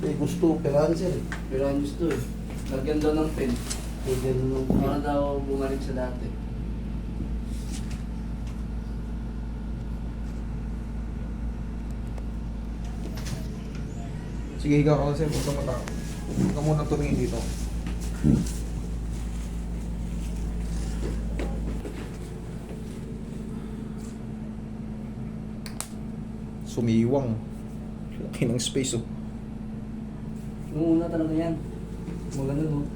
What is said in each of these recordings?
Eh, gusto, perahan sir. Pero ang gusto eh. Lagyan daw ng pen. Eh, ganun lang. Para daw bumalik sa dati. Sige, higa ka kasi. Punta mata. Huwag ka muna tumingin dito. Sumiwang. Laki ng space oh. Nung una talaga yan. Maganda no?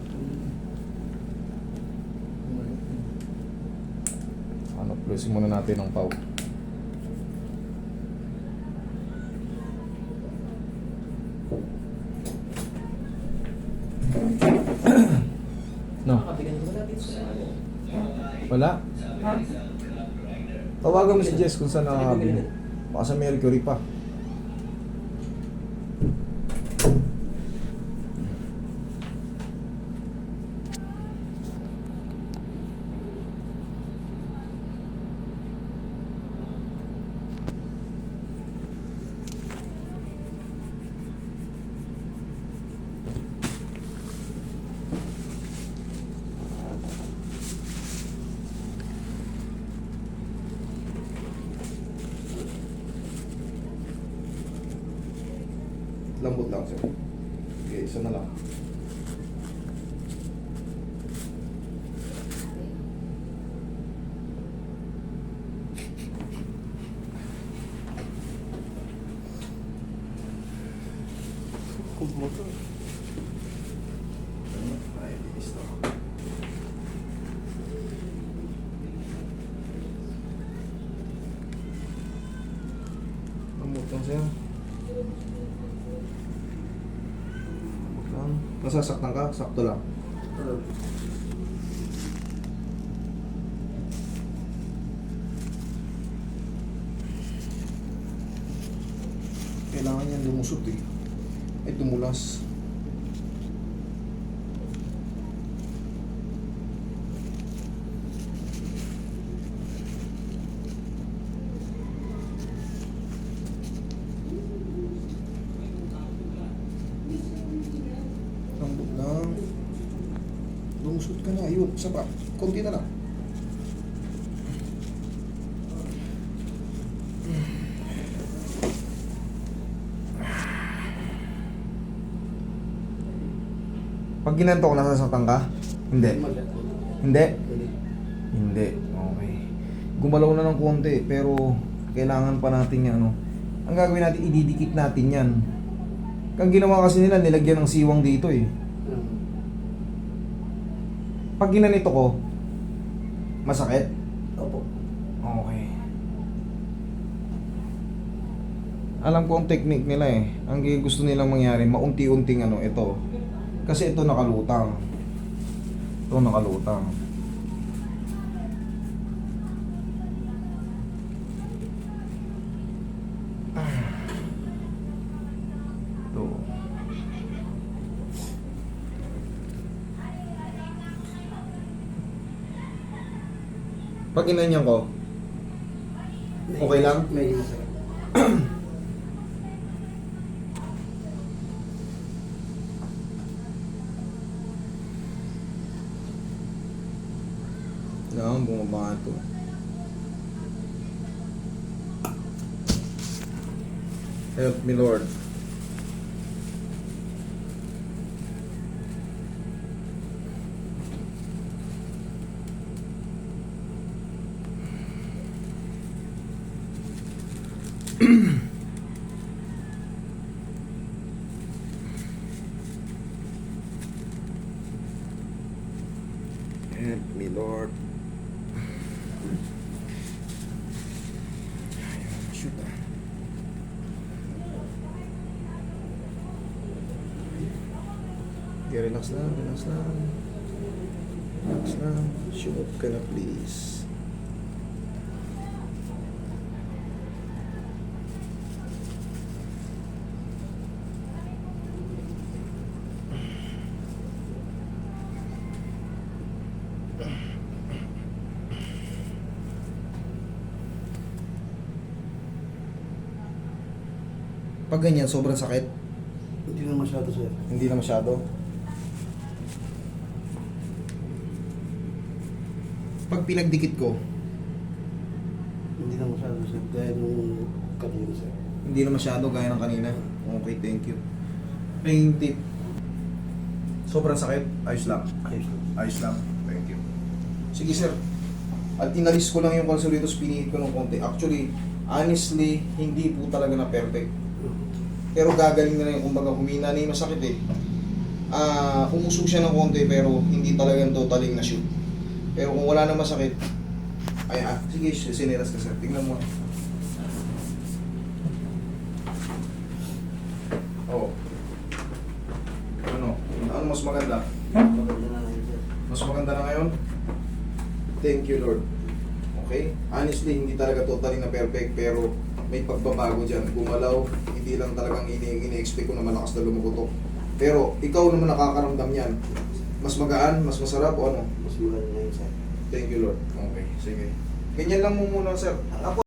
Ano, plusin muna natin ang pau. No. Wala? Tawagan mo si Jess kung saan nakabili. Baka sa Mercury pa. Lambot lang sir. Okay, isa na lang. Kumotor. Ay, bilis to. Lambot lang sir. Lambot lang. Nasasaktan ka? Sakto lang. Kailangan yan lumusot eh. Ay tumulas. Lambot lang. Lumusot ka na. Ayun, isa pa. Konti na lang. Pag ginanto ko, nasasaktan ka? Hindi. Hindi? Hindi. Okay. Gumalaw na ng konti, pero kailangan pa natin yung ano. Ang gagawin natin, ididikit natin yan. Kang ginawa kasi nila, nilagyan ng siwang dito eh. Pag ginanito ko, masakit? Opo. Okay. Alam ko ang technique nila eh. Ang gusto nilang mangyari, maunti-unting ano, ito. Kasi ito nakalutang. Ito nakalutang. Ito. Pag inanyan ko, okay lang? May masakit. Kailangan bumaba ito. Help me, Lord. Help me, Lord. Shoot ah. Okay, relax lang, relax lang. Relax lang. Shoot ka na, please. Pag ganyan, sobrang sakit. Hindi Hindi na masyado, sir. Hindi na masyado. Pag pinagdikit ko, Hindi na masyado, sir. Dahil nung kanina, sir. hindi na masyado gaya ng kanina. Okay, thank you. Pain tip. Sobrang sakit. Ayos lang. Ayos lang. Ayos lang. Thank you. Sige sir. At inalis ko lang yung consolidatus, pinihit ko ng konti. Actually, honestly, hindi po talaga na perfect. Pero gagaling na yung kumbaga humina na yung masakit eh. Umusog siya ng konti pero hindi talagang totaling na shoot. Pero kung wala na masakit, ay sige, sinelas ka sir. Tingnan mo. Oh. Ano mas maganda? Maganda na ngayon, sir. Mas maganda na ngayon? Thank you, Lord. Okay? Honestly, hindi talaga totally na perfect, pero may pagbabago dyan. Gumalaw, hindi lang talagang ini-expect ko na malakas na lumukutok. Pero, ikaw naman nakakaramdam yan. Mas magaan, mas masarap, o ano? Mas maganda ngayon, sir. Thank you, Lord. Okay, sige. Ganyan lang mo muna, sir. Ako,